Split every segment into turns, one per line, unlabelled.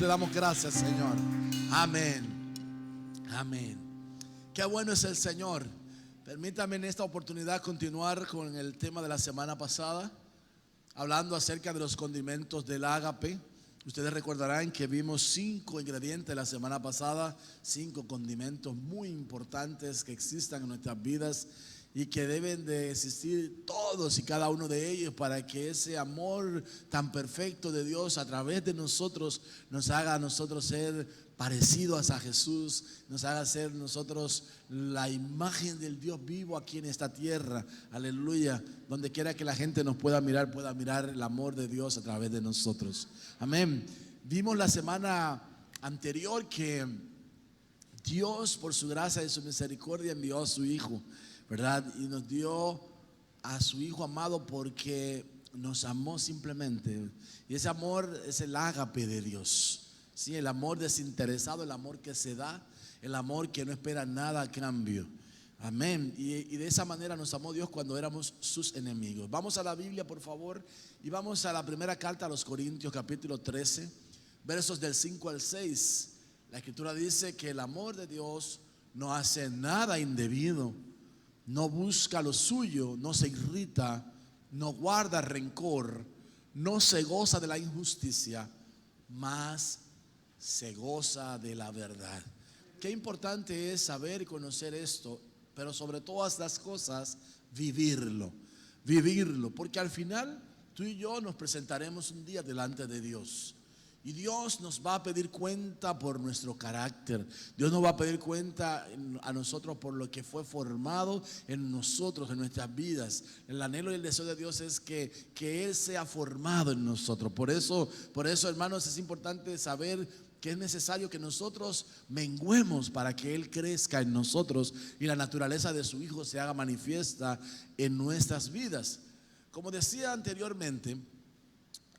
Te damos gracias, Señor. Amén. Amén. Qué bueno es el Señor. Permítame en esta oportunidad continuar con el tema de la semana pasada, hablando acerca de los condimentos del ágape. Ustedes recordarán que vimos 5 ingredientes la semana pasada, 5 condimentos muy importantes que existan en nuestras vidas y que deben de existir todos y cada uno de ellos para que ese amor tan perfecto de Dios a través de nosotros nos haga a nosotros ser parecidos a Jesús, nos haga ser nosotros la imagen del Dios vivo aquí en esta tierra. Aleluya. Donde quiera que la gente nos pueda mirar el amor de Dios a través de nosotros. Amén. Vimos la semana anterior que Dios, por su gracia y su misericordia, envió a su Hijo, ¿verdad? Y nos dio a su Hijo amado porque nos amó simplemente. Y ese amor es el ágape de Dios. Sí, el amor desinteresado, el amor que se da, el amor que no espera nada a cambio. Amén. Y de esa manera nos amó Dios cuando éramos sus enemigos. Vamos a la Biblia, por favor, y vamos a la primera carta a los Corintios, capítulo 13, versos del 5 al 6. La Escritura dice que el amor de Dios no hace nada indebido, no busca lo suyo, no se irrita, no guarda rencor, no se goza de la injusticia, mas se goza de la verdad. Qué importante es saber y conocer esto, pero sobre todas las cosas vivirlo, porque al final tú y yo nos presentaremos un día delante de Dios. Y Dios nos va a pedir cuenta por nuestro carácter. Dios nos va a pedir cuenta a nosotros por lo que fue formado en nosotros, en nuestras vidas. El anhelo y el deseo de Dios es que Él sea formado en nosotros. Por eso, hermanos, es importante saber que es necesario que nosotros menguemos para que Él crezca en nosotros y la naturaleza de su Hijo se haga manifiesta en nuestras vidas. Como decía anteriormente,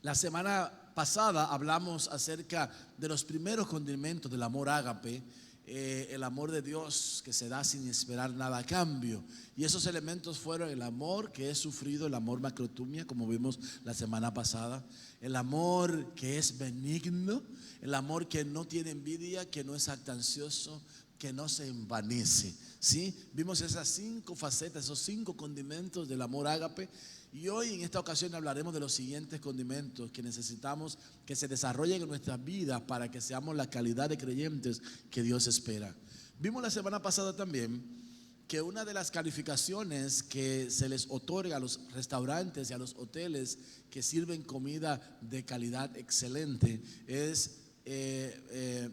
la semana pasada hablamos acerca de los primeros condimentos del amor ágape, el amor de Dios que se da sin esperar nada a cambio. Y esos elementos fueron el amor que es sufrido, el amor macrotumia, como vimos la semana pasada, el amor que es benigno, el amor que no tiene envidia, que no es jactancioso, que no se envanece. ¿Sí? Vimos esas 5 facetas, esos 5 condimentos del amor ágape. Y hoy en esta ocasión hablaremos de los siguientes condimentos que necesitamos que se desarrollen en nuestras vidas para que seamos la calidad de creyentes que Dios espera. Vimos la semana pasada también que una de las calificaciones que se les otorga a los restaurantes y a los hoteles que sirven comida de calidad excelente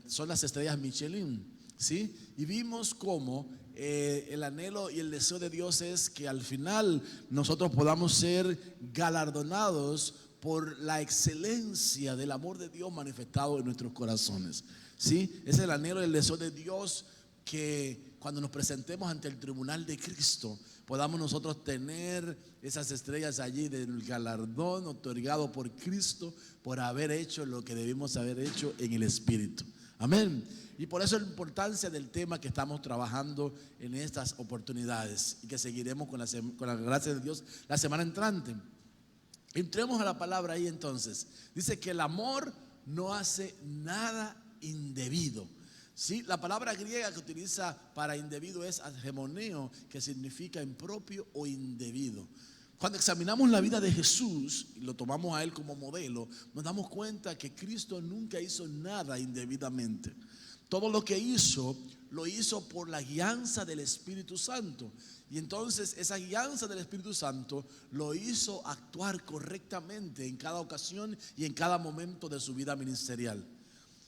son las estrellas Michelin, ¿sí? Y vimos cómo el anhelo y el deseo de Dios es que al final nosotros podamos ser galardonados por la excelencia del amor de Dios manifestado en nuestros corazones. ¿Sí? Es el anhelo y el deseo de Dios que cuando nos presentemos ante el tribunal de Cristo podamos nosotros tener esas estrellas allí del galardón otorgado por Cristo por haber hecho lo que debimos haber hecho en el Espíritu. Amén. Y por eso la importancia del tema que estamos trabajando en estas oportunidades y que seguiremos con la gracia de Dios la semana entrante. Entremos a la palabra ahí entonces. Dice que el amor no hace nada indebido. ¿Sí? La palabra griega que utiliza para indebido es agemoneo, que significa impropio o indebido. Cuando examinamos la vida de Jesús y lo tomamos a Él como modelo, nos damos cuenta que Cristo nunca hizo nada indebidamente. Todo lo que hizo, lo hizo por la guianza del Espíritu Santo. Y entonces esa guianza del Espíritu Santo lo hizo actuar correctamente en cada ocasión y en cada momento de su vida ministerial.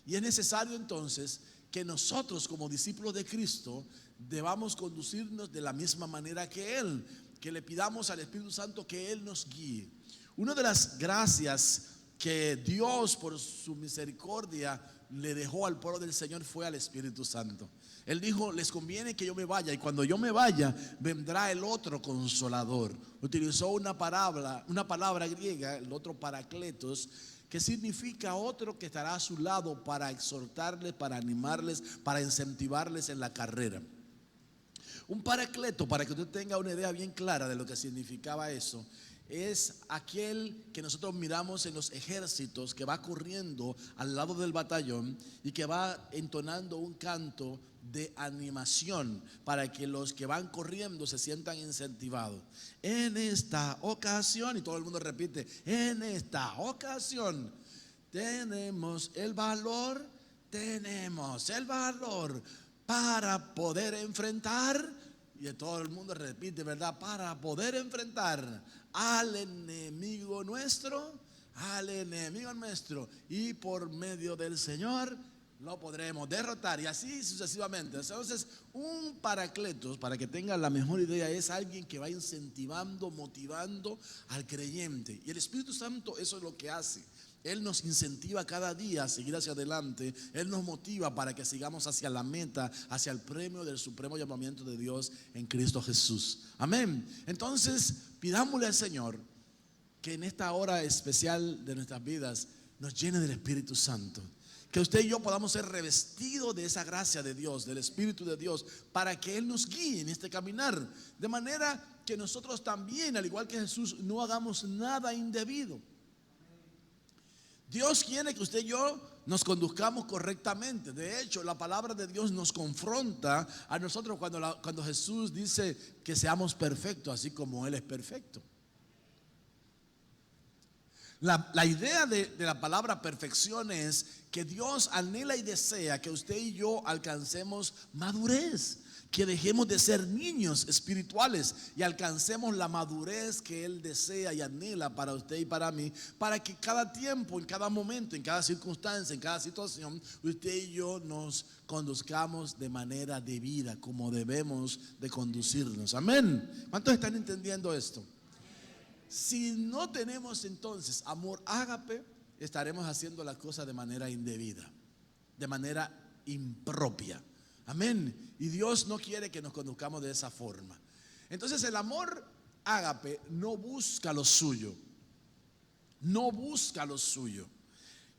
Y es necesario entonces que nosotros como discípulos de Cristo debamos conducirnos de la misma manera que Él, que le pidamos al Espíritu Santo que Él nos guíe. Una de las gracias que Dios por su misericordia le dejó al pueblo del Señor fue al Espíritu Santo. Él dijo: les conviene que yo me vaya, y cuando yo me vaya vendrá el otro consolador. Utilizó una palabra griega, el otro paracletos, que significa otro que estará a su lado para exhortarles, para animarles, para incentivarles en la carrera. Un paracleto, para que usted tenga una idea bien clara de lo que significaba eso, es aquel que nosotros miramos en los ejércitos, que va corriendo al lado del batallón y que va entonando un canto de animación para que los que van corriendo se sientan incentivados. En esta ocasión, y todo el mundo repite, en esta ocasión tenemos el valor para poder enfrentar, y todo el mundo repite, ¿verdad? Para poder enfrentar al enemigo nuestro, y por medio del Señor lo podremos derrotar, y así sucesivamente. Entonces, un paracletos, para que tengan la mejor idea, es alguien que va incentivando, motivando al creyente. Y el Espíritu Santo eso es lo que hace. Él nos incentiva cada día a seguir hacia adelante. Él nos motiva para que sigamos hacia la meta, hacia el premio del supremo llamamiento de Dios en Cristo Jesús. Amén. Entonces, pidámosle al Señor que en esta hora especial de nuestras vidas nos llene del Espíritu Santo. Que usted y yo podamos ser revestidos de esa gracia de Dios, del Espíritu de Dios, para que Él nos guíe en este caminar. De manera que nosotros también, al igual que Jesús, no hagamos nada indebido. Dios quiere que usted y yo nos conduzcamos correctamente. De hecho, la palabra de Dios nos confronta a nosotros cuando Jesús dice que seamos perfectos, así como Él es perfecto. La idea de la palabra perfección es que Dios anhela y desea que usted y yo alcancemos madurez, que dejemos de ser niños espirituales y alcancemos la madurez que Él desea y anhela para usted y para mí, para que cada tiempo, en cada momento, en cada circunstancia, en cada situación, usted y yo nos conduzcamos de manera debida, como debemos de conducirnos. Amén. ¿Cuántos están entendiendo esto? Si no tenemos entonces amor ágape, estaremos haciendo las cosas de manera indebida, de manera impropia. Amén. Y Dios no quiere que nos conduzcamos de esa forma. Entonces el amor ágape no busca lo suyo. No busca lo suyo.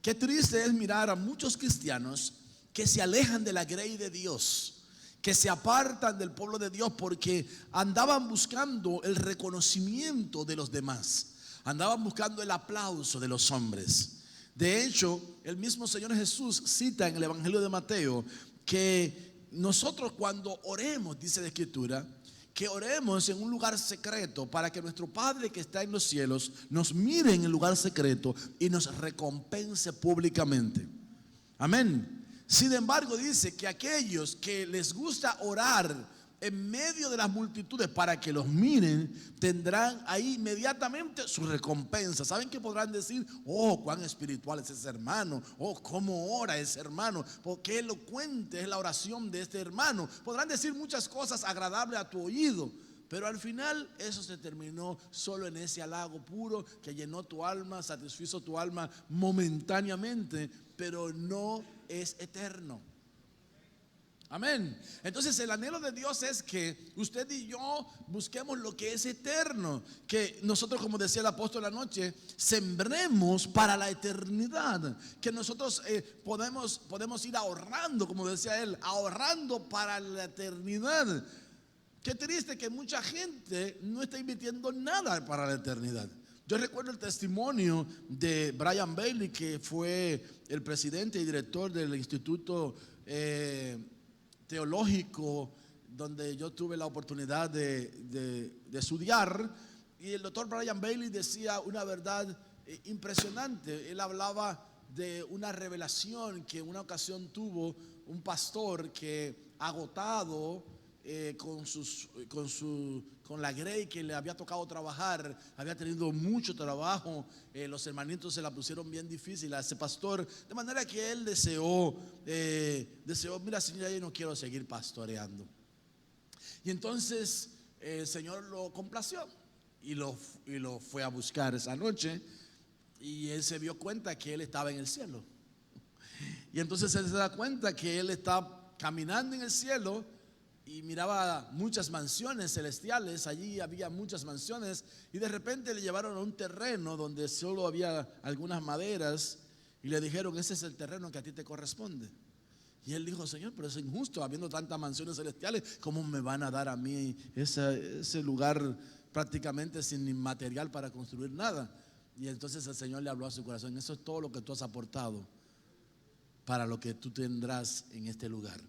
Qué triste es mirar a muchos cristianos que se alejan de la grey de Dios, que se apartan del pueblo de Dios porque andaban buscando el reconocimiento de los demás, andaban buscando el aplauso de los hombres. De hecho, el mismo Señor Jesús cita en el Evangelio de Mateo que nosotros cuando oremos, dice la Escritura, que oremos en un lugar secreto para que nuestro Padre que está en los cielos nos mire en el lugar secreto y nos recompense públicamente. Amén. Sin embargo, dice que aquellos que les gusta orar en medio de las multitudes para que los miren, tendrán ahí inmediatamente su recompensa. ¿Saben qué podrán decir? Oh, cuán espiritual es ese hermano. Oh, cómo ora ese hermano. Oh, qué elocuente es la oración de este hermano. Podrán decir muchas cosas agradables a tu oído, pero al final eso se terminó solo en ese halago puro que llenó tu alma, satisfizo tu alma momentáneamente, pero no es eterno. Amén. Entonces el anhelo de Dios es que usted y yo busquemos lo que es eterno, que nosotros, como decía el apóstol anoche, sembremos para la eternidad, que nosotros podemos ir ahorrando, como decía él, ahorrando para la eternidad. Qué triste que mucha gente no está invirtiendo nada para la eternidad. Yo recuerdo el testimonio de Brian Bailey, que fue el presidente y director del Instituto Teológico, donde yo tuve la oportunidad de estudiar. Y el doctor Brian Bailey decía una verdad impresionante. Él hablaba de una revelación que en una ocasión tuvo un pastor que, agotado con la grey que le había tocado trabajar, había tenido mucho trabajo, los hermanitos se la pusieron bien difícil a ese pastor, de manera que él deseó, mira, Señor, yo no quiero seguir pastoreando. Y entonces el Señor lo complació y lo fue a buscar esa noche, y él se dio cuenta que él estaba en el cielo. Y entonces él se da cuenta que él está caminando en el cielo y miraba muchas mansiones celestiales. Allí había muchas mansiones, y de repente le llevaron a un terreno donde solo había algunas maderas y le dijeron: ese es el terreno que a ti te corresponde. Y él dijo: Señor, pero es injusto, habiendo tantas mansiones celestiales, ¿cómo me van a dar a mí ese lugar prácticamente sin material para construir nada. Y entonces el Señor le habló a su corazón: eso es todo lo que tú has aportado para lo que tú tendrás en este lugar.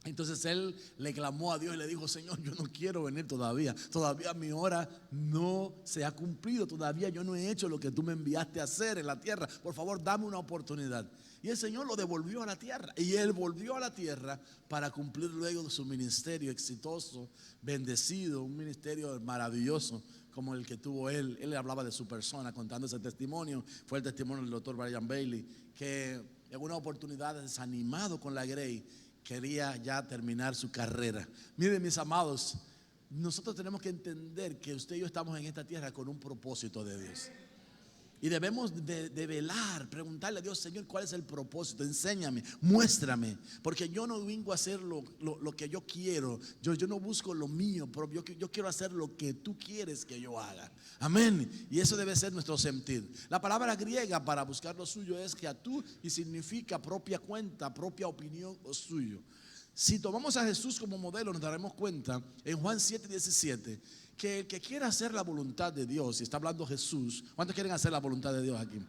Entonces él le clamó a Dios y le dijo: Señor, yo no quiero venir todavía mi hora no se ha cumplido, todavía yo no he hecho lo que tú me enviaste a hacer en la tierra, por favor dame una oportunidad. Y el Señor lo devolvió a la tierra, y él volvió a la tierra para cumplir luego su ministerio exitoso, bendecido, un ministerio maravilloso como el que tuvo él. Él le hablaba de su persona contando ese testimonio. Fue el testimonio del doctor Brian Bailey, que en una oportunidad, desanimado con la Grey, quería ya terminar su carrera. Miren, mis amados, nosotros tenemos que entender que usted y yo estamos en esta tierra con un propósito de Dios. Y debemos de velar, preguntarle a Dios: Señor, ¿cuál es el propósito? Enséñame, muéstrame. Porque yo no vengo a hacer lo que yo quiero. Yo no busco lo mío propio. Yo quiero hacer lo que tú quieres que yo haga. Amén. Y eso debe ser nuestro sentir. La palabra griega para buscar lo suyo es keatú, y significa propia cuenta, propia opinión o suyo. Si tomamos a Jesús como modelo, nos daremos cuenta en Juan 7:17 que el que quiera hacer la voluntad de Dios, y está hablando Jesús. ¿Cuántos quieren hacer la voluntad de Dios aquí?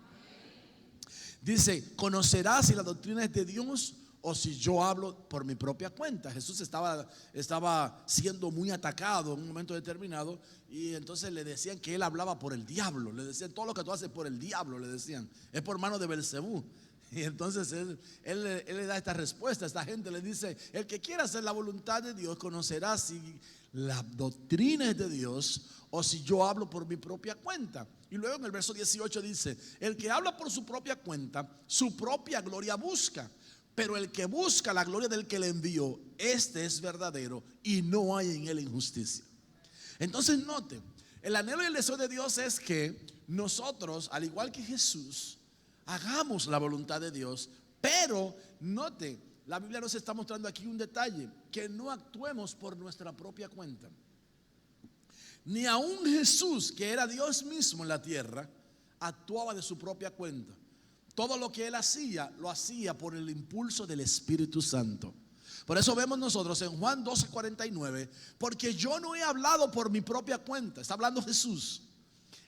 Dice: conocerás si la doctrina es de Dios o si yo hablo por mi propia cuenta. Jesús estaba siendo muy atacado en un momento determinado, y entonces le decían que él hablaba por el diablo. Le decían: todo lo que tú haces por el diablo, le decían, es por mano de Belcebú. Y entonces él le da esta respuesta a esta gente. Le dice: el que quiera hacer la voluntad de Dios conocerá si la doctrina es de Dios o si yo hablo por mi propia cuenta. Y luego en el verso 18 dice: el que habla por su propia cuenta, su propia gloria busca, pero el que busca la gloria del que le envió, este es verdadero y no hay en él injusticia. Entonces note, el anhelo y el deseo de Dios es que nosotros, al igual que Jesús, hagamos la voluntad de Dios. Pero note, la Biblia nos está mostrando aquí un detalle: que no actuemos por nuestra propia cuenta. Ni aun Jesús, que era Dios mismo en la tierra, actuaba de su propia cuenta. Todo lo que él hacía, lo hacía por el impulso del Espíritu Santo. Por eso vemos nosotros en Juan 12:49: porque yo no he hablado por mi propia cuenta. Está hablando Jesús.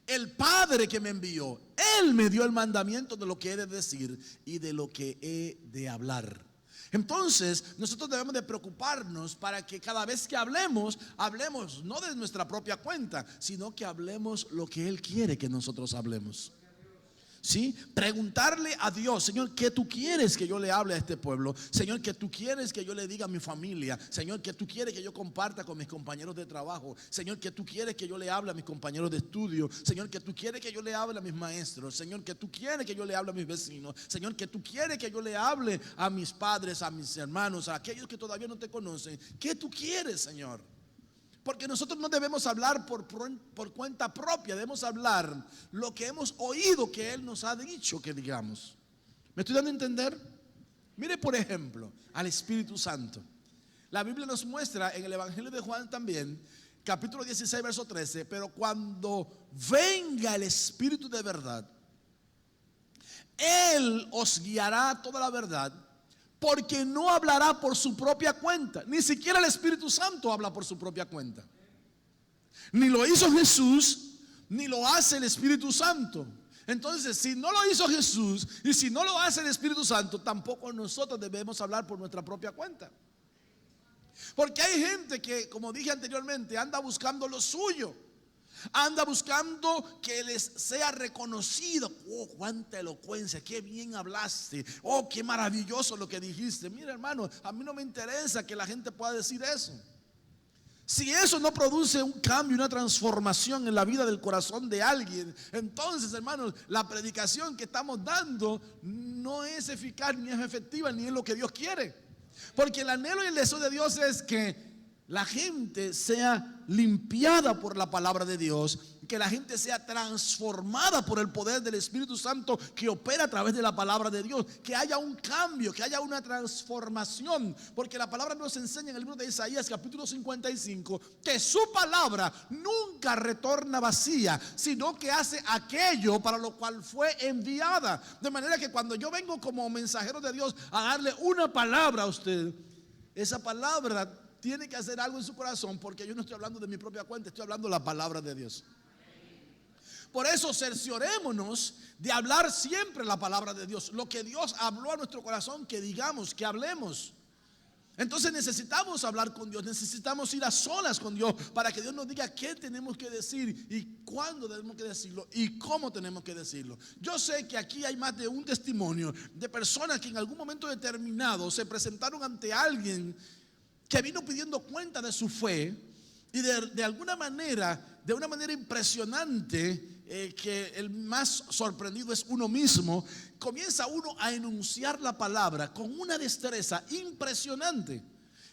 El Padre que me envió, Él me dio el mandamiento de lo que he de decir y de lo que he de hablar. Entonces nosotros debemos de preocuparnos para que cada vez que hablemos no de nuestra propia cuenta, sino que hablemos lo que Él quiere que nosotros hablemos. ¿Sí? Preguntarle a Dios: Señor, ¿qué tú quieres que yo le hable a este pueblo? Señor, ¿qué tú quieres que yo le diga a mi familia? Señor, ¿qué tú quieres que yo comparta con mis compañeros de trabajo? Señor, ¿qué tú quieres que yo le hable a mis compañeros de estudio? Señor, ¿qué tú quieres que yo le hable a mis maestros? Señor, ¿qué tú quieres que yo le hable a mis vecinos? Señor, ¿qué tú quieres que yo le hable a mis padres, a mis hermanos, a aquellos que todavía no te conocen? ¿Qué tú quieres, Señor? Porque nosotros no debemos hablar por cuenta propia, debemos hablar lo que hemos oído que Él nos ha dicho que digamos. ¿Me estoy dando a entender? Mire, por ejemplo, al Espíritu Santo. La Biblia nos muestra en el Evangelio de Juan también, capítulo 16, verso 13: pero cuando venga el Espíritu de verdad, Él os guiará a toda la verdad, porque no hablará por su propia cuenta. Ni siquiera el Espíritu Santo habla por su propia cuenta. Ni lo hizo Jesús, ni lo hace el Espíritu Santo. Entonces, si no lo hizo Jesús y si no lo hace el Espíritu Santo, tampoco nosotros debemos hablar por nuestra propia cuenta. Porque hay gente que, como dije anteriormente, anda buscando lo suyo. Anda buscando que les sea reconocido. Oh, cuánta elocuencia, qué bien hablaste. Oh, qué maravilloso lo que dijiste. Mira, hermano, a mí no me interesa que la gente pueda decir eso. Si eso no produce un cambio, una transformación en la vida del corazón de alguien, entonces, hermanos, la predicación que estamos dando no es eficaz, ni es efectiva, ni es lo que Dios quiere. Porque el anhelo y el deseo de Dios es que la gente sea limpiada por la palabra de Dios, que la gente sea transformada por el poder del Espíritu Santo que opera a través de la palabra de Dios, que haya un cambio, que haya una transformación. Porque la palabra nos enseña en el libro de Isaías capítulo 55 que su palabra nunca retorna vacía, sino que hace aquello para lo cual fue enviada. De manera que cuando yo vengo como mensajero de Dios a darle una palabra a usted, esa palabra tiene que hacer algo en su corazón, porque yo no estoy hablando de mi propia cuenta, estoy hablando de la palabra de Dios. Por eso cerciorémonos de hablar siempre la palabra de Dios. Lo que Dios habló a nuestro corazón, que digamos, que hablemos. Entonces necesitamos hablar con Dios, necesitamos ir a solas con Dios para que Dios nos diga qué tenemos que decir y cuándo tenemos que decirlo y cómo tenemos que decirlo. Yo sé que aquí hay más de un testimonio de personas que en algún momento determinado se presentaron ante alguien que vino pidiendo cuenta de su fe y de alguna manera, de una manera impresionante, que el más sorprendido es uno mismo, comienza uno a enunciar la palabra con una destreza impresionante.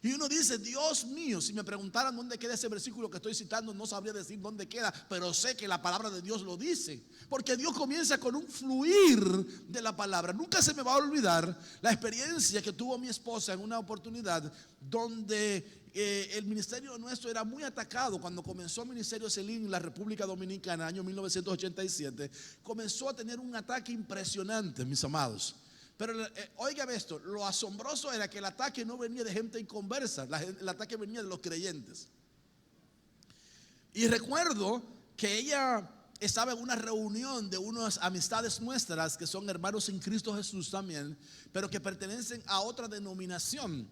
Y uno dice, Dios mío, si me preguntaran dónde queda ese versículo que estoy citando, no sabría decir dónde queda, pero sé que la palabra de Dios lo dice. Porque Dios comienza con un fluir de la palabra. Nunca se me va a olvidar la experiencia que tuvo mi esposa en una oportunidad donde el ministerio nuestro era muy atacado. Cuando comenzó el ministerio Celín en la República Dominicana, año 1987, comenzó a tener un ataque impresionante, mis amados. Pero oigan esto, lo asombroso era que el ataque no venía de gente inconversa, el ataque venía de los creyentes. Y recuerdo que ella estaba en una reunión de unas amistades nuestras que son hermanos en Cristo Jesús también, pero que pertenecen a otra denominación.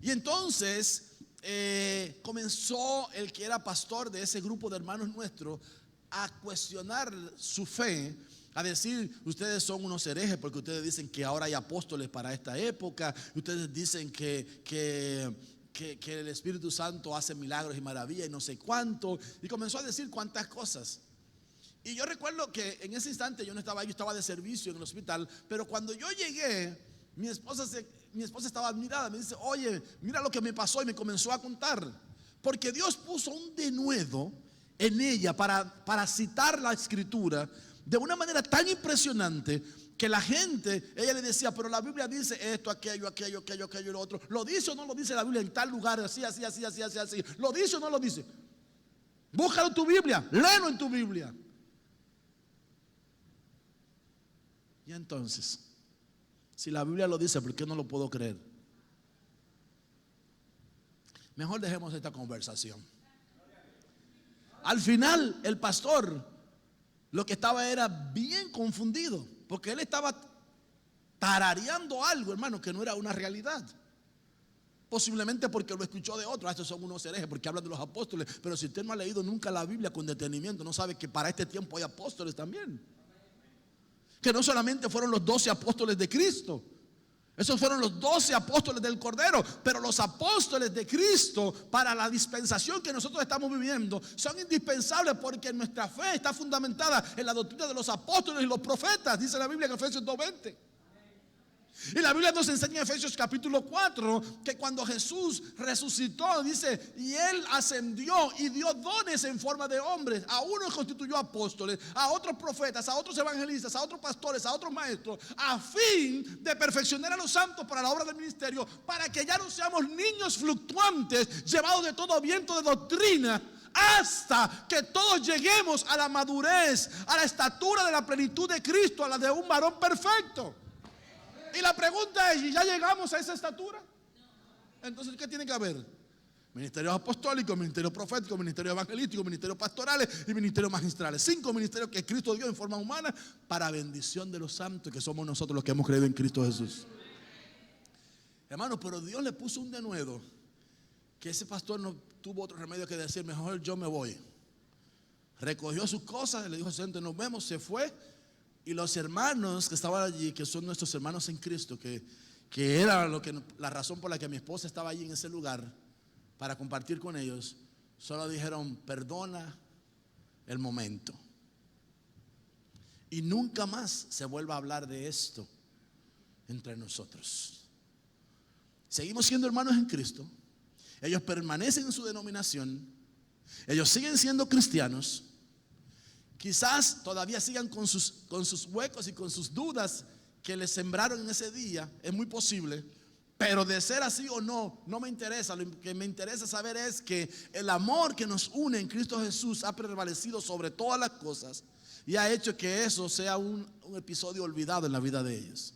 Y entonces comenzó el que era pastor de ese grupo de hermanos nuestros a cuestionar su fe, a decir, ustedes son unos herejes porque ustedes dicen que ahora hay apóstoles para esta época, ustedes dicen que el Espíritu Santo hace milagros y maravillas y no sé cuánto, y comenzó a decir cuántas cosas. Y yo recuerdo que en ese instante yo no estaba ahí, yo estaba de servicio en el hospital, pero cuando yo llegué, mi esposa estaba admirada, me dice, oye, mira lo que me pasó, y me comenzó a contar, porque Dios puso un denuedo en ella para citar la escritura de una manera tan impresionante que la gente, ella le decía, pero la Biblia dice esto, aquello, lo otro. ¿Lo dice o no lo dice la Biblia en tal lugar? Así. ¿Lo dice o no lo dice? Búscalo en tu Biblia, léelo en tu Biblia. Y entonces, si la Biblia lo dice, ¿por qué no lo puedo creer? Mejor dejemos esta conversación. Al final, el pastor lo que estaba era bien confundido, porque él estaba tarareando algo, hermano, que no era una realidad. Posiblemente porque lo escuchó de otro. Estos son unos herejes porque hablan de los apóstoles. Pero si usted no ha leído nunca la Biblia con detenimiento, no sabe que para este tiempo hay apóstoles también. Que no solamente fueron los 12 apóstoles de Cristo, esos fueron los 12 apóstoles del Cordero, pero los apóstoles de Cristo para la dispensación que nosotros estamos viviendo son indispensables porque nuestra fe está fundamentada en la doctrina de los apóstoles y los profetas, dice la Biblia en Efesios 2:20. Y la Biblia nos enseña en Efesios capítulo 4 que cuando Jesús resucitó, dice, y Él ascendió y dio dones en forma de hombres. A unos constituyó apóstoles, a otros profetas, a otros evangelistas, a otros pastores, a otros maestros, a fin de perfeccionar a los santos para la obra del ministerio, para que ya no seamos niños fluctuantes, llevados de todo viento de doctrina, hasta que todos lleguemos a la madurez, a la estatura de la plenitud de Cristo, a la de un varón perfecto. Y la pregunta es, ¿y ya llegamos a esa estatura? Entonces, ¿qué tiene que haber? Ministerios apostólicos, ministerios proféticos, ministerios evangelísticos, ministerios pastorales y ministerios magistrales. 5 ministerios que Cristo dio en forma humana para bendición de los santos, que somos nosotros los que hemos creído en Cristo Jesús. Hermano, pero Dios le puso un denuedo que ese pastor no tuvo otro remedio que decir, mejor yo me voy. Recogió sus cosas, le dijo, gente, nos vemos, se fue. Y los hermanos que estaban allí, que son nuestros hermanos en Cristo, que era la razón por la que mi esposa estaba allí en ese lugar para compartir con ellos, solo dijeron, perdona el momento. Y nunca más se vuelva a hablar de esto entre nosotros. Seguimos siendo hermanos en Cristo. Ellos permanecen en su denominación. Ellos siguen siendo cristianos. Quizás todavía sigan con sus huecos y con sus dudas que les sembraron en ese día. Es muy posible. Pero de ser así o no, no me interesa. Lo que me interesa saber es que el amor que nos une en Cristo Jesús ha prevalecido sobre todas las cosas y ha hecho que eso sea un episodio olvidado en la vida de ellos.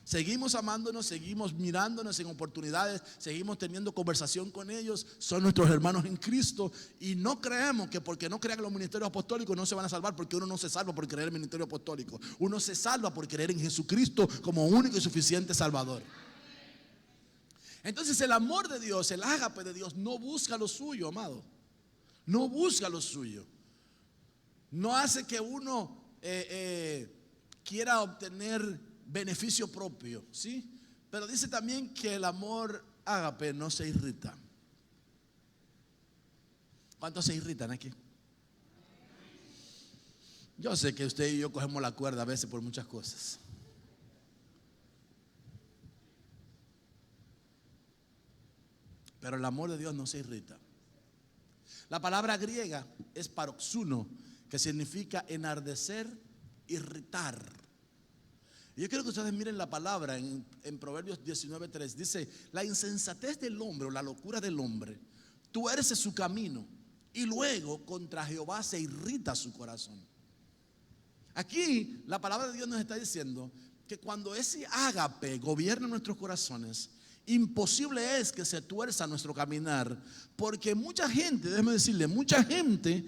Seguimos amándonos, seguimos mirándonos en oportunidades, seguimos teniendo conversación con ellos. Son nuestros hermanos en Cristo y no creemos que porque no crean los ministerios apostólicos no se van a salvar, porque uno no se salva por creer en el ministerio apostólico. Uno se salva por creer en Jesucristo como único y suficiente Salvador. Entonces el amor de Dios, el ágape de Dios no busca lo suyo, amado. No busca lo suyo. No hace que uno quiera obtener beneficio propio, ¿sí? Pero dice también que el amor ágape no se irrita. ¿Cuántos se irritan aquí? Yo sé que usted y yo cogemos la cuerda a veces por muchas cosas. Pero el amor de Dios no se irrita. La palabra griega es paroxuno, que significa enardecer, irritar. Yo quiero que ustedes miren la palabra en Proverbios 19:3. Dice: la insensatez del hombre o la locura del hombre tuerce su camino y luego contra Jehová se irrita su corazón. Aquí la palabra de Dios nos está diciendo que cuando ese ágape gobierna nuestros corazones, imposible es que se tuerza nuestro caminar, porque mucha gente, déjeme decirle, mucha gente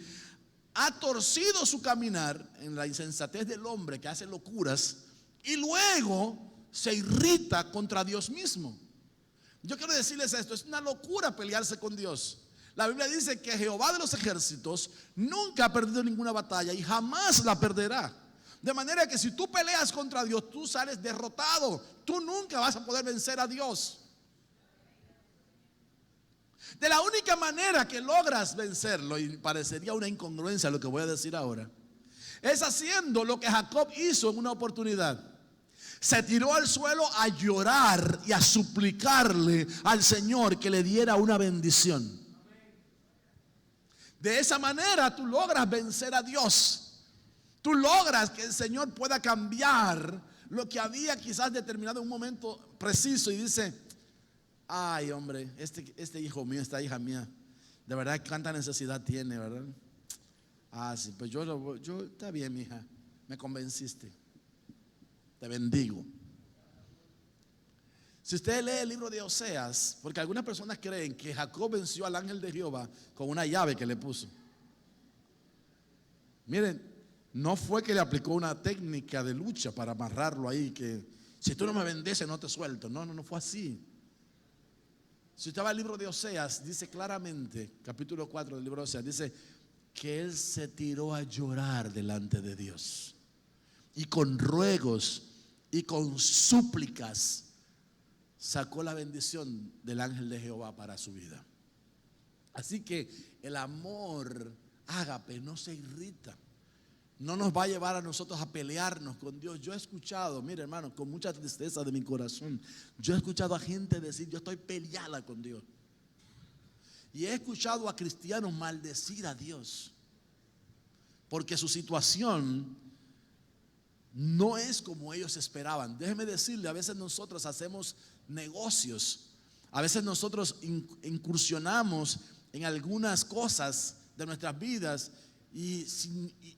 ha torcido su caminar en la insensatez del hombre que hace locuras y luego se irrita contra Dios mismo. Yo quiero decirles esto: es una locura pelearse con Dios. La Biblia dice que Jehová de los ejércitos nunca ha perdido ninguna batalla y jamás la perderá. De manera que si tú peleas contra Dios, tú sales derrotado. Tú nunca vas a poder vencer a Dios. De la única manera que logras vencerlo, y parecería una incongruencia lo que voy a decir ahora, es haciendo lo que Jacob hizo en una oportunidad. Se tiró al suelo a llorar y a suplicarle al Señor que le diera una bendición. De esa manera tú logras vencer a Dios. Tú logras que el Señor pueda cambiar lo que había quizás determinado en un momento preciso. Y dice: ay, hombre, este hijo mío, esta hija mía, de verdad cuánta necesidad tiene, ¿verdad? Ah, sí, pues yo está bien, mi hija, me convenciste, te bendigo. Si usted lee el libro de Oseas, porque algunas personas creen que Jacob venció al ángel de Jehová con una llave que le puso. Miren, no fue que le aplicó una técnica de lucha para amarrarlo ahí, que si tú no me bendices no te suelto. No fue así. Si usted va al libro de Oseas, dice claramente, capítulo 4 del libro de Oseas, dice que él se tiró a llorar delante de Dios y con ruegos y con súplicas sacó la bendición del ángel de Jehová para su vida. Así que el amor ágape no se irrita, no nos va a llevar a nosotros a pelearnos con Dios. Yo he escuchado, mire hermano, con mucha tristeza de mi corazón, yo he escuchado a gente decir: yo estoy peleada con Dios. Y he escuchado a cristianos maldecir a Dios porque su situación no es como ellos esperaban. Déjeme decirle, a veces nosotros hacemos negocios, a veces nosotros incursionamos en algunas cosas de nuestras vidas y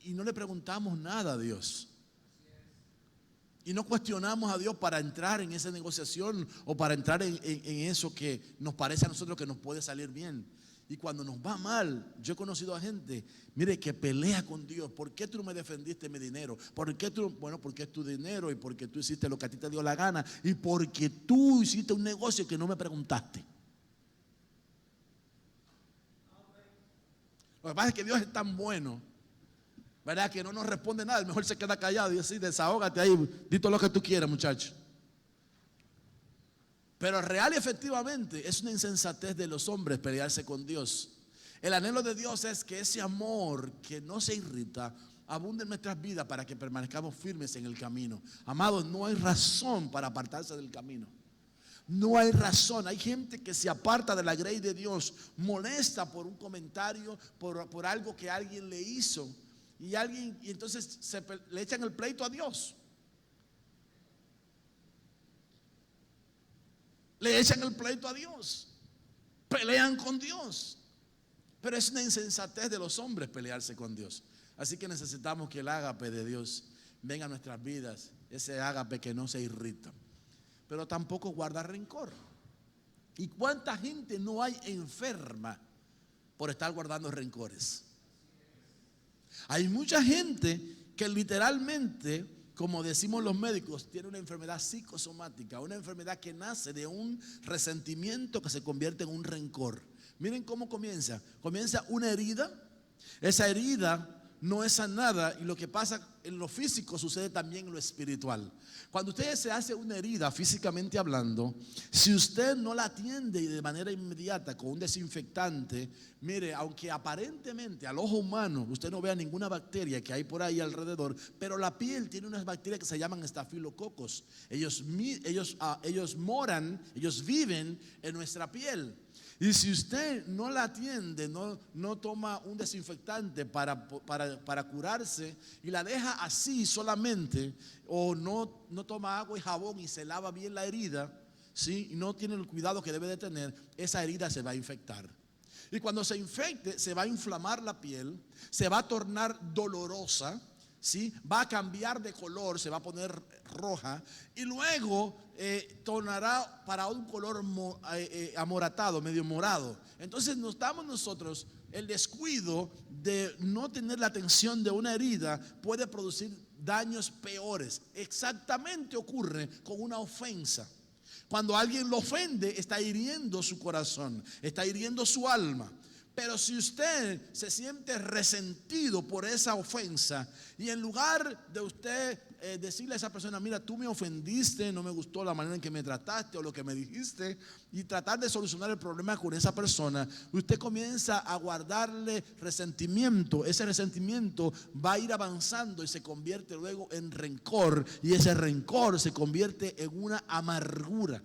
no le preguntamos nada a Dios. Y no cuestionamos a Dios para entrar en esa negociación o para entrar en eso que nos parece a nosotros que nos puede salir bien. Y cuando nos va mal, yo he conocido a gente, mire, que pelea con Dios. ¿Por qué tú no me defendiste mi dinero? ¿Por qué tú? Bueno, porque es tu dinero y porque tú hiciste lo que a ti te dio la gana y porque tú hiciste un negocio que no me preguntaste. Lo que pasa es que Dios es tan bueno, ¿verdad?, que no nos responde nada. El mejor se queda callado y así: desahógate ahí, di todo lo que tú quieras, muchacho. Pero real y efectivamente es una insensatez de los hombres pelearse con Dios. El anhelo de Dios es que ese amor que no se irrita abunde en nuestras vidas para que permanezcamos firmes en el camino. Amados, no hay razón para apartarse del camino. No hay razón. Hay gente que se aparta de la grey de Dios, molesta por un comentario, por algo que alguien le hizo. Y entonces le echan el pleito a Dios. Le echan el pleito a Dios. Pelean con Dios. Pero es una insensatez de los hombres pelearse con Dios. Así que necesitamos que el ágape de Dios venga a nuestras vidas. Ese ágape que no se irrita. pero tampoco guarda rencor. ¿Y cuánta gente no hay enferma por estar guardando rencores? Hay mucha gente que literalmente, como decimos los médicos, tiene una enfermedad psicosomática, una enfermedad que nace de un resentimiento que se convierte en un rencor. Miren cómo comienza. Comienza una herida. Esa herida no es sanada, y lo que pasa en lo físico sucede también en lo espiritual. Cuando usted se hace una herida físicamente hablando, si usted no la atiende de manera inmediata con un desinfectante, mire, aunque aparentemente al ojo humano usted no vea ninguna bacteria que hay por ahí alrededor, pero la piel tiene unas bacterias que se llaman estafilococos. Ellos moran, ellos viven en nuestra piel. Y si usted no la atiende, no toma un desinfectante para curarse, y la deja así solamente, o no toma agua y jabón y se lava bien la herida, ¿sí? Y no tiene el cuidado que debe de tener, esa herida se va a infectar. Y cuando se infecte, se va a inflamar la piel, se va a tornar dolorosa, ¿sí? Va a cambiar de color, se va a poner roja, y luego tornará para un color amoratado, medio morado. Entonces nos damos nosotros el descuido de no tener la atención de una herida, puede producir daños peores. Exactamente ocurre con una ofensa. Cuando alguien lo ofende, está hiriendo su corazón, está hiriendo su alma. Pero si usted se siente resentido por esa ofensa, y en lugar de usted decirle a esa persona, mira, tú me ofendiste, no me gustó la manera en que me trataste o lo que me dijiste, y tratar de solucionar el problema con esa persona, usted comienza a guardarle resentimiento. Ese resentimiento va a ir avanzando y se convierte luego en rencor, y ese rencor se convierte en una amargura.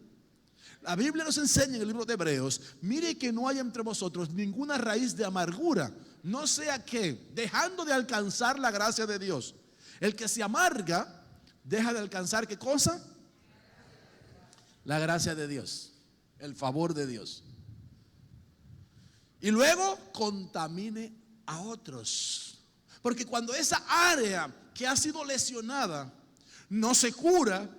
La Biblia nos enseña en el libro de Hebreos, mire que no haya entre vosotros ninguna raíz de amargura, no sea que, dejando de alcanzar la gracia de Dios, el que se amarga, deja de alcanzar ¿qué cosa? La gracia de Dios, el favor de Dios. Y luego contamine a otros. Porque cuando esa área que ha sido lesionada no se cura,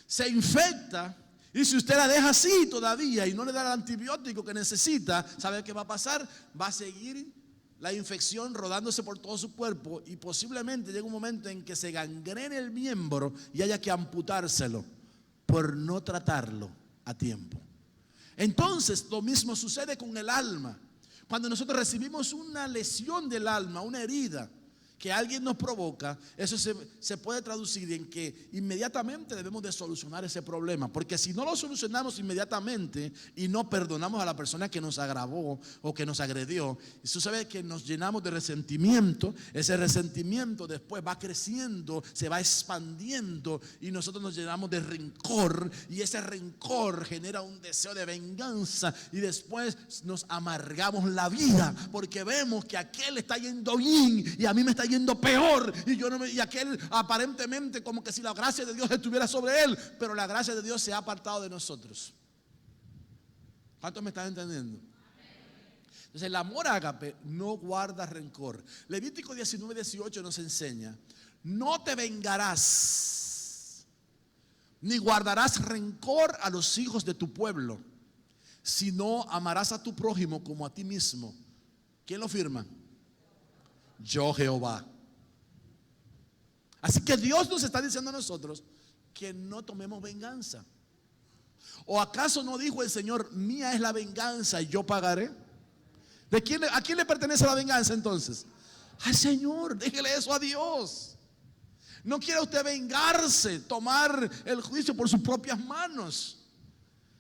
se infecta, y si usted la deja así todavía y no le da el antibiótico que necesita, ¿sabe qué va a pasar? Va a seguir la infección rodándose por todo su cuerpo, y posiblemente llegue un momento en que se gangrene el miembro y haya que amputárselo por no tratarlo a tiempo. Entonces lo mismo sucede con el alma. Cuando nosotros recibimos una lesión del alma, una herida que alguien nos provoca, eso se puede traducir en que inmediatamente debemos de solucionar ese problema. Porque si no lo solucionamos inmediatamente y no perdonamos a la persona que nos agravó o que nos agredió, eso sabe que nos llenamos de resentimiento. Ese resentimiento después va creciendo, se va expandiendo, y nosotros nos llenamos de rencor, y ese rencor genera un deseo de venganza, y después nos amargamos la vida porque vemos que a aquel le está yendo bien y a mí me está yendo peor, y aquel aparentemente como que si la gracia de Dios estuviera sobre él, pero la gracia de Dios se ha apartado de nosotros. ¿Cuántos me están entendiendo? Entonces el amor ágape no guarda rencor. Levítico 19:18 nos enseña: no te vengarás ni guardarás rencor a los hijos de tu pueblo, sino amarás a tu prójimo como a ti mismo. ¿Quién lo firma? Yo, Jehová. Así que Dios nos está diciendo a nosotros que no tomemos venganza. ¿O acaso no dijo el Señor, mía es la venganza y yo pagaré? ¿A quién le pertenece la venganza entonces? Al Señor. Déjele eso a Dios. No quiere usted vengarse, tomar el juicio por sus propias manos.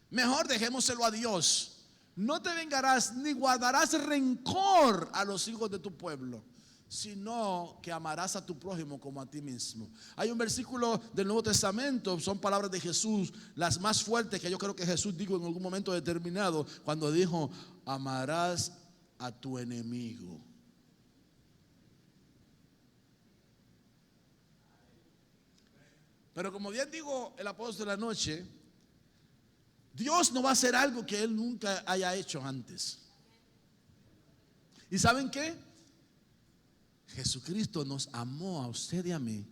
Mejor dejémoselo a Dios. No te vengarás ni guardarás rencor a los hijos de tu pueblo, sino que amarás a tu prójimo como a ti mismo. Hay un versículo del Nuevo Testamento, son palabras de Jesús, las más fuertes que yo creo que Jesús dijo en algún momento determinado, cuando dijo: amarás a tu enemigo. Pero como bien dijo el apóstol anoche, Dios no va a hacer algo que Él nunca haya hecho antes. ¿Y saben qué? Jesucristo nos amó a usted y a mí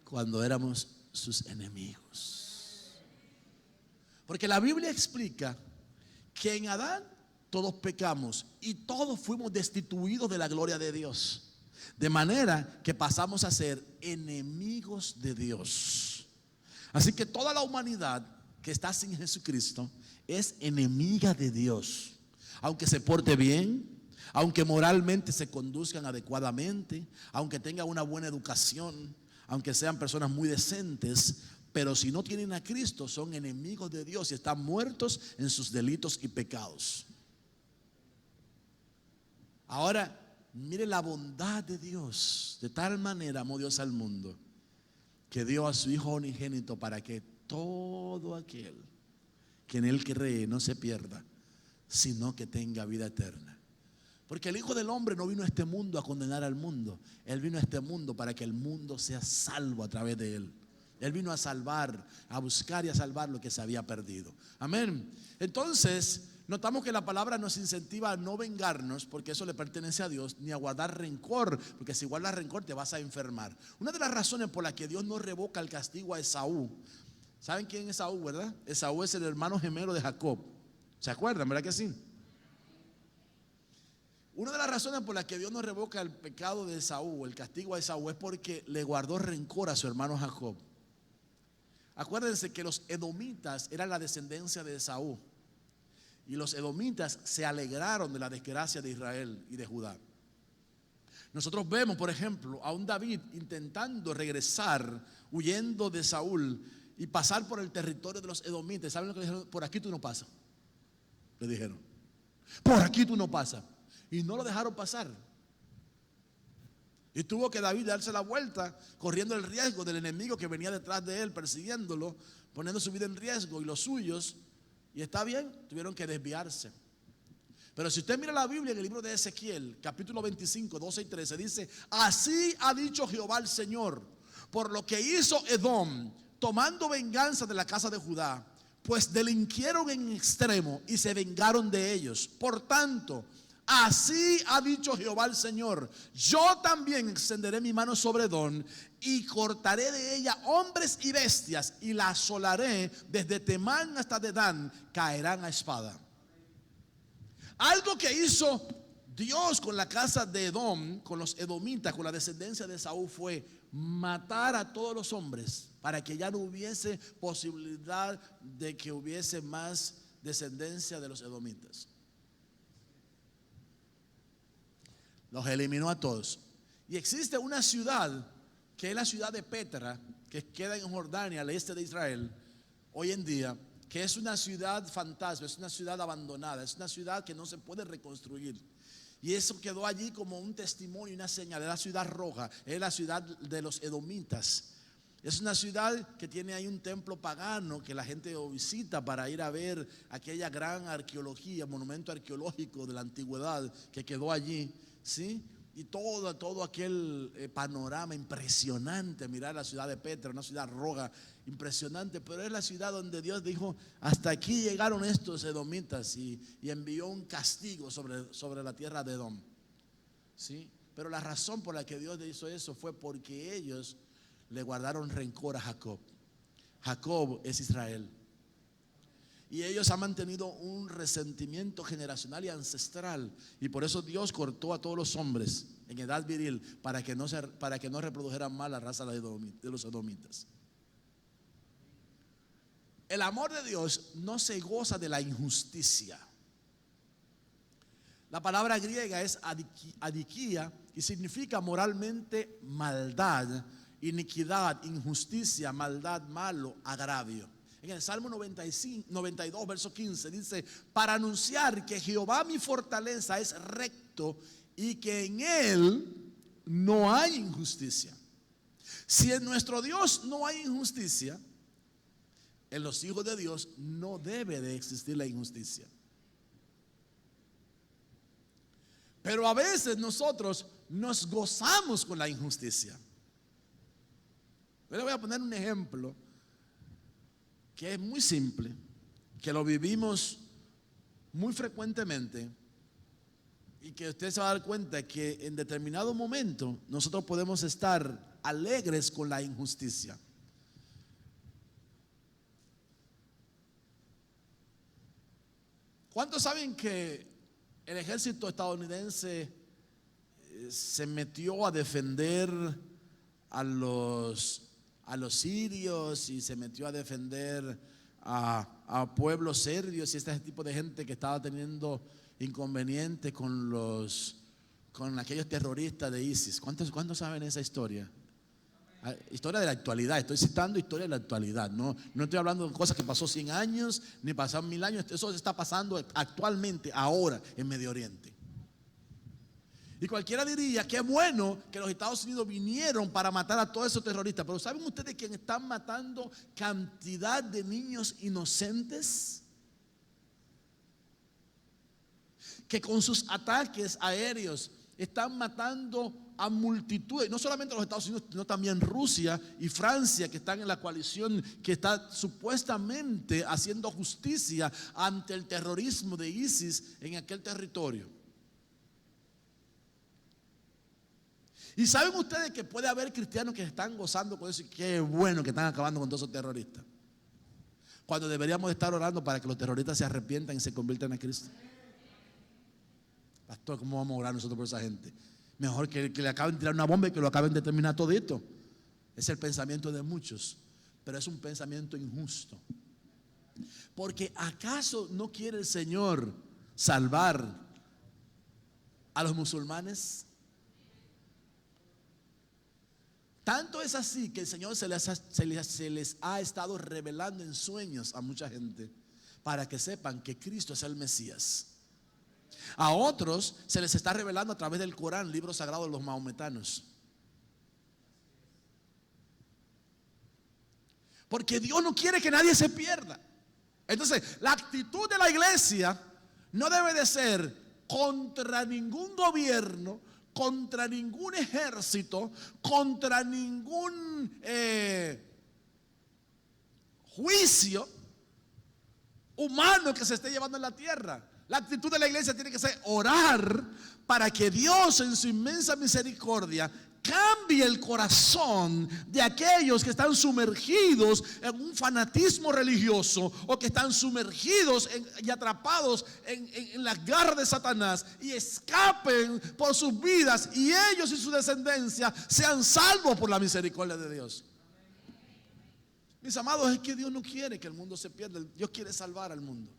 cuando éramos sus enemigos. Porque la Biblia explica que en Adán todos pecamos y todos fuimos destituidos de la gloria de Dios. De manera que pasamos a ser enemigos de Dios. Así que toda la humanidad que está sin Jesucristo es enemiga de Dios. Aunque se porte bien, aunque moralmente se conduzcan adecuadamente, aunque tengan una buena educación, aunque sean personas muy decentes, pero si no tienen a Cristo son enemigos de Dios y están muertos en sus delitos y pecados. Ahora, mire la bondad de Dios. De tal manera amó Dios al mundo que dio a su Hijo unigénito para que todo aquel que en Él cree no se pierda, sino que tenga vida eterna. Porque el Hijo del Hombre no vino a este mundo a condenar al mundo. Él vino a este mundo para que el mundo sea salvo a través de Él. Él vino a salvar, a buscar y a salvar lo que se había perdido. Amén. Entonces, notamos que la palabra nos incentiva a no vengarnos, porque eso le pertenece a Dios, ni a guardar rencor, porque si guardas rencor te vas a enfermar. Una de las razones por las que Dios no revoca el castigo a Esaú, ¿saben quién es Esaú, verdad? Esaú es el hermano gemelo de Jacob. ¿Se acuerdan, verdad que sí? Una de las razones por las que Dios no revoca el pecado de Esaú, el castigo a Esaú, es porque le guardó rencor a su hermano Jacob. Acuérdense que los edomitas eran la descendencia de Esaú. Y los edomitas se alegraron de la desgracia de Israel y de Judá. Nosotros vemos, por ejemplo, a un David intentando regresar, huyendo de Saúl y pasar por el territorio de los edomitas. ¿Saben lo que le dijeron? Por aquí tú no pasas. Le dijeron, por aquí tú no pasas. Y no lo dejaron pasar. Y tuvo que David darse la vuelta, corriendo el riesgo del enemigo que venía detrás de él, persiguiéndolo, poniendo su vida en riesgo y los suyos. Y está bien, tuvieron que desviarse. Pero si usted mira la Biblia en el libro de Ezequiel, capítulo 25, 12 y 13, dice: así ha dicho Jehová el Señor, por lo que hizo Edom, tomando venganza de la casa de Judá, pues delinquieron en extremo y se vengaron de ellos. Por tanto, así ha dicho Jehová el Señor: yo también extenderé mi mano sobre Edom y cortaré de ella hombres y bestias y la asolaré desde Temán hasta Dedán, caerán a espada. Algo que hizo Dios con la casa de Edom, con los edomitas, con la descendencia de Saúl, fue matar a todos los hombres para que ya no hubiese posibilidad de que hubiese más descendencia de los edomitas. Los eliminó a todos. Y existe una ciudad que es la ciudad de Petra, que queda en Jordania, al este de Israel, hoy en día, que es una ciudad fantasma, es una ciudad abandonada, es una ciudad que no se puede reconstruir. Y eso quedó allí como un testimonio, una señal. Es la ciudad roja, es la ciudad de los edomitas. Es una ciudad que tiene ahí un templo pagano que la gente visita para ir a ver aquella gran arqueología, monumento arqueológico de la antigüedad que quedó allí, ¿sí? Y todo aquel panorama impresionante, mirar la ciudad de Petra, una ciudad roja, impresionante, pero es la ciudad donde Dios dijo: hasta aquí llegaron estos edomitas, y envió un castigo sobre la tierra de Edom, ¿sí? Pero la razón por la que Dios hizo eso fue porque ellos le guardaron rencor a Jacob. Jacob es Israel. Y ellos han mantenido un resentimiento generacional y ancestral. Y por eso Dios cortó a todos los hombres en edad viril para que no reprodujeran mal la raza de los edomitas. El amor de Dios no se goza de la injusticia. La palabra griega es adikia y significa moralmente maldad, iniquidad, injusticia, maldad, malo, agravio. En el Salmo 92, verso 15 dice: para anunciar que Jehová mi fortaleza es recto y que en Él no hay injusticia. Si en nuestro Dios no hay injusticia, en los hijos de Dios no debe de existir la injusticia. Pero a veces nosotros nos gozamos con la injusticia. Yo le voy a poner un ejemplo que es muy simple, que lo vivimos muy frecuentemente y que usted se va a dar cuenta que en determinado momento nosotros podemos estar alegres con la injusticia. ¿Cuántos saben que el ejército estadounidense se metió a defender a los sirios y se metió a defender a pueblos serbios y este tipo de gente que estaba teniendo inconvenientes con aquellos terroristas de ISIS? ¿Cuántos saben esa historia? Historia de la actualidad, estoy citando historia de la actualidad, no estoy hablando de cosas que pasó 100 años ni pasaron 1000 años. Eso está pasando actualmente, ahora, en Medio Oriente. Y cualquiera diría que bueno que los Estados Unidos vinieron para matar a todos esos terroristas. Pero ¿saben ustedes quién están matando cantidad de niños inocentes? Que con sus ataques aéreos están matando a multitudes, no solamente los Estados Unidos, sino también Rusia y Francia, que están en la coalición que está supuestamente haciendo justicia ante el terrorismo de ISIS en aquel territorio. Y saben ustedes que puede haber cristianos que están gozando con eso, y qué bueno que están acabando con todos esos terroristas, cuando deberíamos estar orando para que los terroristas se arrepientan y se conviertan a Cristo. Pastor, ¿cómo vamos a orar nosotros por esa gente? Mejor que le acaben de tirar una bomba y que lo acaben de terminar todito. Es el pensamiento de muchos, pero es un pensamiento injusto. Porque ¿acaso no quiere el Señor salvar a los musulmanes? Tanto es así que el Señor se les ha estado revelando en sueños a mucha gente para que sepan que Cristo es el Mesías. A otros se les está revelando a través del Corán, libro sagrado de los maometanos. Porque Dios no quiere que nadie se pierda. Entonces, la actitud de la iglesia no debe de ser contra ningún gobierno, contra ningún ejército, contra ningún juicio humano que se esté llevando en la tierra. La actitud de la iglesia tiene que ser orar para que Dios en su inmensa misericordia cambie el corazón de aquellos que están sumergidos en un fanatismo religioso o que están sumergidos y atrapados en las garras de Satanás, y escapen por sus vidas y ellos y su descendencia sean salvos por la misericordia de Dios. Mis amados, es que Dios no quiere que el mundo se pierda. Dios quiere salvar al mundo.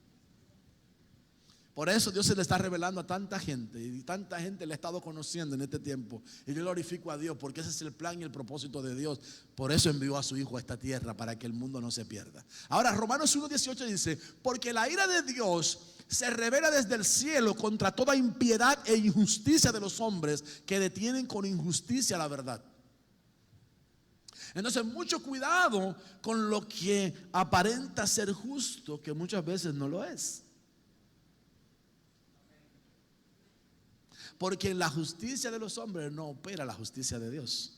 Por eso Dios se le está revelando a tanta gente, y tanta gente le ha estado conociendo en este tiempo. Y yo glorifico a Dios porque ese es el plan y el propósito de Dios. Por eso envió a su Hijo a esta tierra, para que el mundo no se pierda. Ahora Romanos 1:18 dice: porque la ira de Dios se revela desde el cielo contra toda impiedad e injusticia de los hombres que detienen con injusticia la verdad. Entonces, mucho cuidado con lo que aparenta ser justo, que muchas veces no lo es. Porque en la justicia de los hombres no opera la justicia de Dios.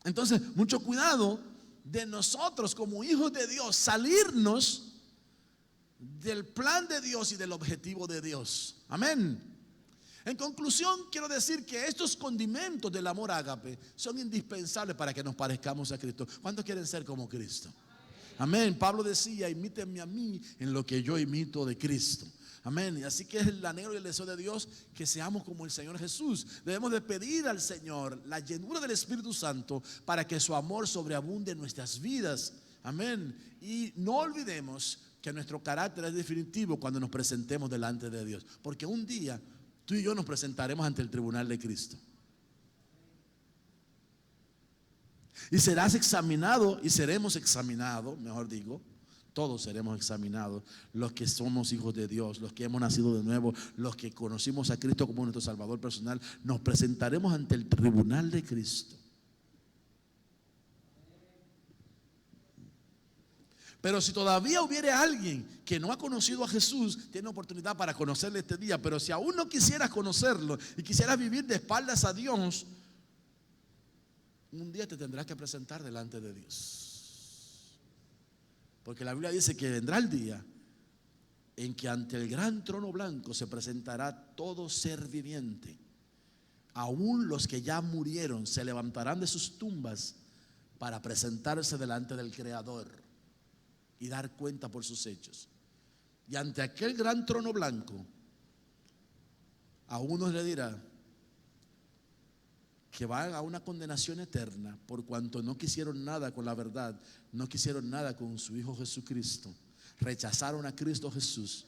Entonces, mucho cuidado de nosotros como hijos de Dios salirnos del plan de Dios y del objetivo de Dios. Amén. En conclusión, quiero decir que estos condimentos del amor ágape son indispensables para que nos parezcamos a Cristo. ¿Cuántos quieren ser como Cristo? Amén. Pablo decía: imítenme a mí en lo que yo imito de Cristo. Amén. Y así que es el anhelo y el deseo de Dios que seamos como el Señor Jesús. Debemos de pedir al Señor la llenura del Espíritu Santo para que su amor sobreabunde en nuestras vidas. Amén. Y no olvidemos que nuestro carácter es definitivo cuando nos presentemos delante de Dios, porque un día tú y yo nos presentaremos ante el tribunal de Cristo. Y serás examinado y seremos examinados, mejor digo. Todos seremos examinados, los que somos hijos de Dios, los que hemos nacido de nuevo, los que conocimos a Cristo como nuestro Salvador personal. Nos presentaremos ante el tribunal de Cristo. Pero si todavía hubiere alguien que no ha conocido a Jesús, tiene oportunidad para conocerle este día. Pero si aún no quisieras conocerlo y quisieras vivir de espaldas a Dios, un día te tendrás que presentar delante de Dios. Porque la Biblia dice que vendrá el día en que ante el gran trono blanco se presentará todo ser viviente. Aún los que ya murieron se levantarán de sus tumbas para presentarse delante del Creador y dar cuenta por sus hechos. Y ante aquel gran trono blanco, a unos le dirá que van a una condenación eterna por cuanto no quisieron nada con la verdad, no quisieron nada con su Hijo Jesucristo, rechazaron a Cristo Jesús.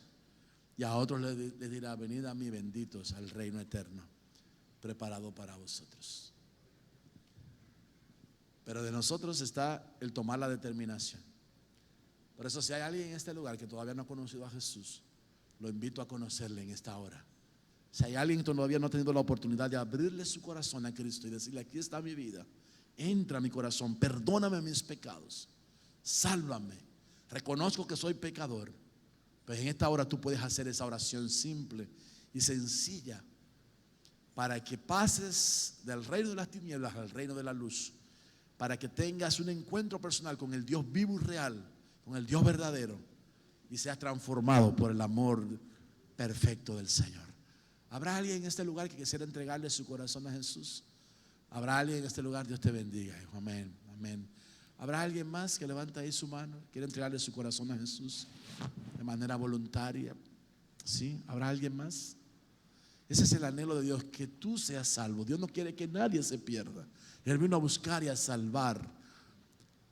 Y a otros le dirá: venid a mí, benditos, al reino eterno preparado para vosotros. Pero de nosotros está el tomar la determinación. Por eso, si hay alguien en este lugar que todavía no ha conocido a Jesús, lo invito a conocerle en esta hora. Si hay alguien que todavía no ha tenido la oportunidad de abrirle su corazón a Cristo y decirle: aquí está mi vida, entra a mi corazón, perdóname mis pecados, sálvame, reconozco que soy pecador. Pues en esta hora tú puedes hacer esa oración simple y sencilla para que pases del reino de las tinieblas al reino de la luz, para que tengas un encuentro personal con el Dios vivo y real, con el Dios verdadero, y seas transformado por el amor perfecto del Señor. ¿Habrá alguien en este lugar que quisiera entregarle su corazón a Jesús? ¿Habrá alguien en este lugar? Dios te bendiga, hijo. Amén, amén. ¿Habrá alguien más que levanta ahí su mano, quiere entregarle su corazón a Jesús de manera voluntaria? ¿Sí? ¿Habrá alguien más? Ese es el anhelo de Dios, que tú seas salvo. Dios no quiere que nadie se pierda. Él vino a buscar y a salvar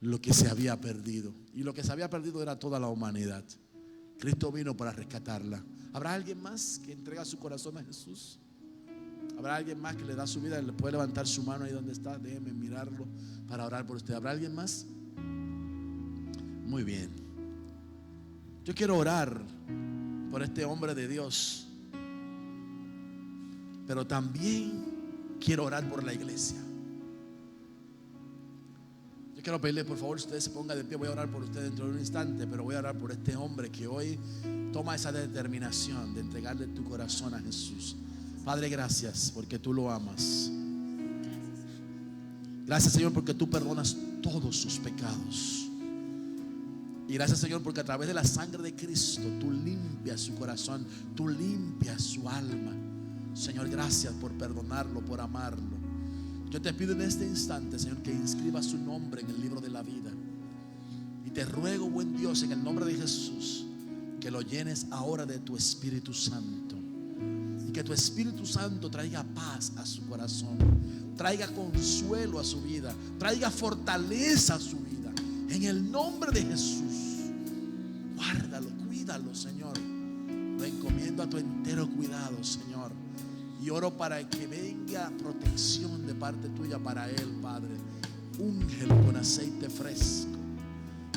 lo que se había perdido. Y lo que se había perdido era toda la humanidad. Cristo vino para rescatarla. ¿Habrá alguien más que entrega su corazón a Jesús? ¿Habrá alguien más que le da su vida? ¿Le puede levantar su mano ahí donde está? Déjeme mirarlo para orar por usted. ¿Habrá alguien más? Muy bien. Yo quiero orar por este hombre de Dios, pero también quiero orar por la iglesia. Yo quiero pedirle, por favor, usted se ponga de pie. Voy a orar por usted dentro de un instante, pero voy a orar por este hombre que hoy toma esa determinación de entregarle tu corazón a Jesús. Padre, gracias porque tú lo amas. Gracias, Señor, porque tú perdonas todos sus pecados. Y gracias, Señor, porque a través de la sangre de Cristo tú limpias su corazón, tú limpias su alma. Señor, gracias por perdonarlo, por amarlo. Yo te pido en este instante, Señor, que inscribas su nombre en el libro de la vida. Y te ruego, buen Dios, en el nombre de Jesús, que lo llenes ahora de tu Espíritu Santo. Y que tu Espíritu Santo traiga paz a su corazón, traiga consuelo a su vida, traiga fortaleza a su vida. En el nombre de Jesús, guárdalo, cuídalo, Señor. Lo encomiendo a tu entero cuidado, Señor. Y oro para que venga protección de parte tuya para él, Padre. Úngelo con aceite fresco.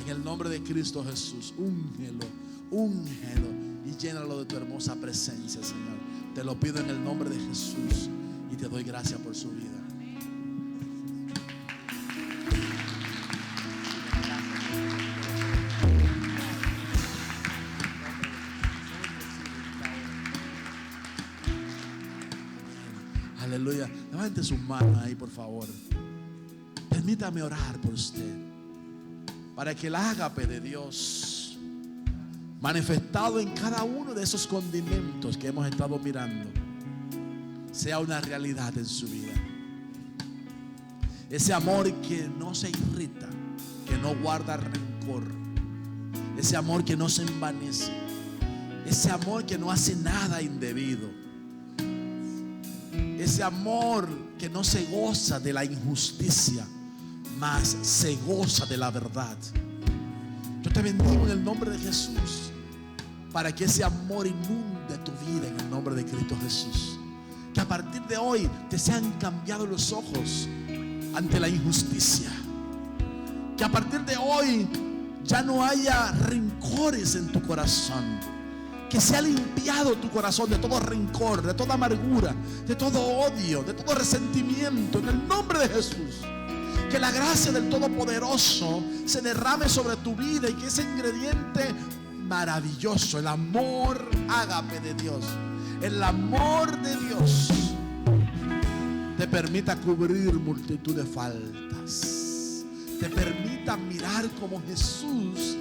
En el nombre de Cristo Jesús, úngelo, úngelo y llénalo de tu hermosa presencia, Señor. Te lo pido en el nombre de Jesús y te doy gracias por su vida. Aleluya. Levante sus manos ahí, por favor. Permítame orar por usted, para que el ágape de Dios manifestado en cada uno de esos condimentos que hemos estado mirando sea una realidad en su vida. Ese amor que no se irrita, que no guarda rencor, ese amor que no se envanece, ese amor que no hace nada indebido, ese amor que no se goza de la injusticia, mas se goza de la verdad. Yo te bendigo en el nombre de Jesús, para que ese amor inunde tu vida en el nombre de Cristo Jesús. Que a partir de hoy te sean cambiados los ojos ante la injusticia. Que a partir de hoy ya no haya rencores en tu corazón. Que sea limpiado tu corazón de todo rencor, de toda amargura, de todo odio, de todo resentimiento, en el nombre de Jesús. Que la gracia del Todopoderoso se derrame sobre tu vida y que ese ingrediente maravilloso, el amor ágape de Dios, el amor de Dios, te permita cubrir multitud de faltas, te permita mirar como Jesús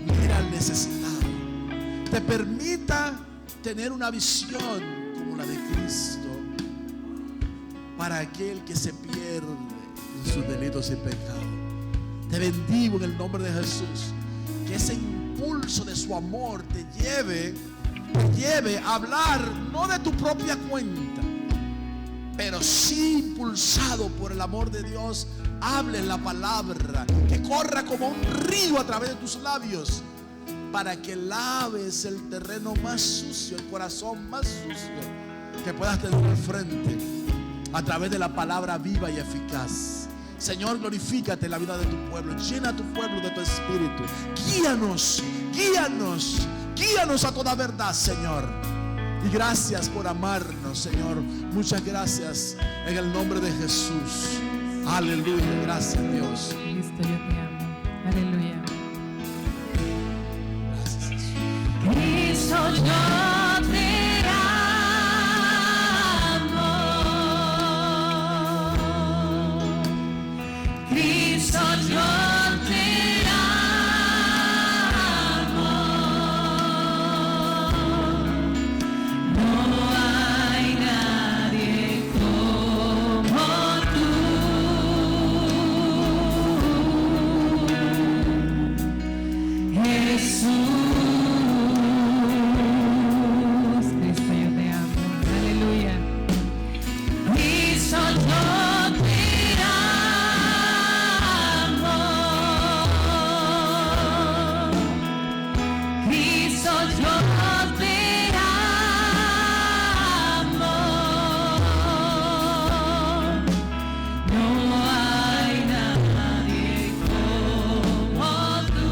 mira al necesitado, te permita tener una visión como la de Cristo para aquel que se pierde en sus delitos y pecados. Te bendigo en el nombre de Jesús, que ese impulso impulso de su amor te lleve a hablar no de tu propia cuenta, pero sí impulsado por el amor de Dios. Hable la palabra, que corra como un río a través de tus labios, para que laves el terreno más sucio, el corazón más sucio que puedas tener al frente, a través de la palabra viva y eficaz. Señor, glorifícate en la vida de tu pueblo. Llena a tu pueblo de tu espíritu. Guíanos, guíanos, guíanos a toda verdad, Señor. Y gracias por amarnos, Señor. Muchas gracias en el nombre de Jesús. Aleluya, gracias, Dios.
Cristo, yo te amo. Aleluya.
Gracias, Jesús.
Cristo, yo te amo. Cristo, yo te amo. No hay nadie como tú. Jesús, Cristo, yo te amo. Aleluya. Cristo, yo te amo. Cristo, yo te amo. No hay nadie como tú.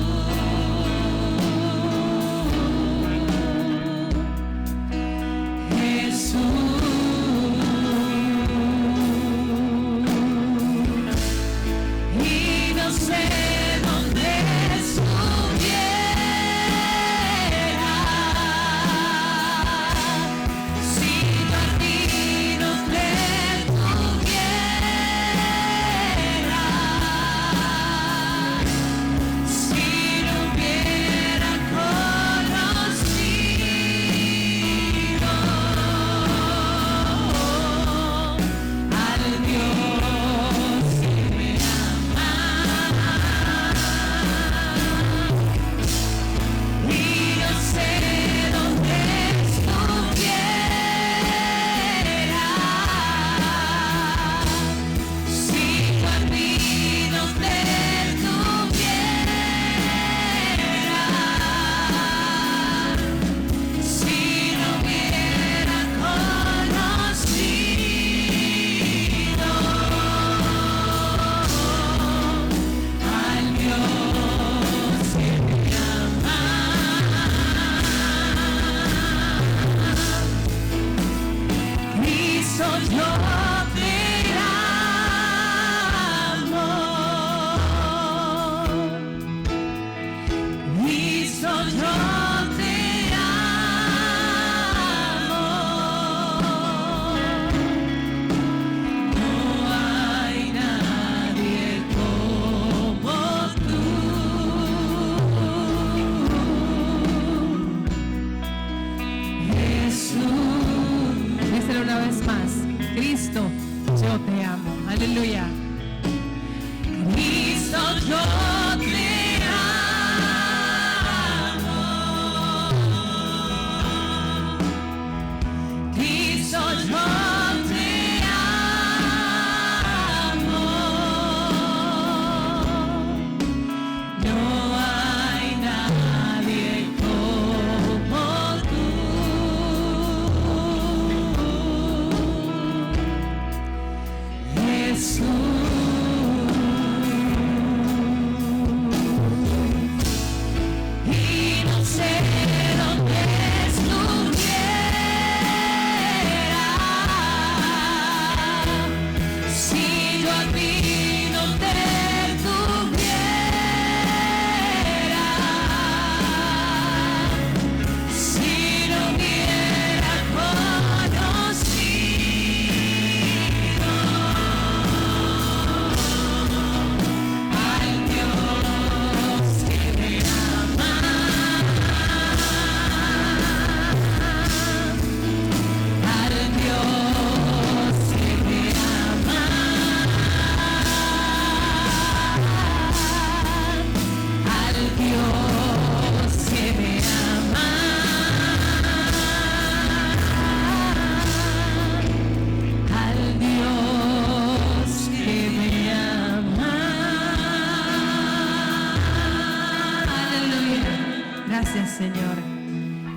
Gracias, Señor.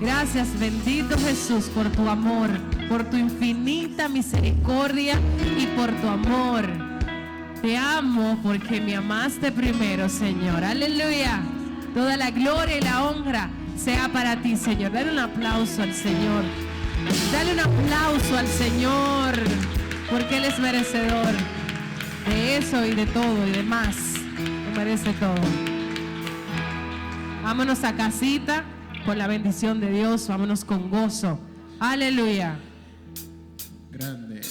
Gracias, bendito Jesús, por tu amor, por tu infinita misericordia y por tu amor. Te amo porque me amaste primero, Señor. Aleluya. Toda la gloria y la honra sea para ti, Señor. Dale un aplauso al Señor. Dale un aplauso al Señor, porque Él es merecedor de eso y de todo y de más. Él merece todo. Vámonos a casita con la bendición de Dios. Vámonos con gozo. Aleluya.
Grande.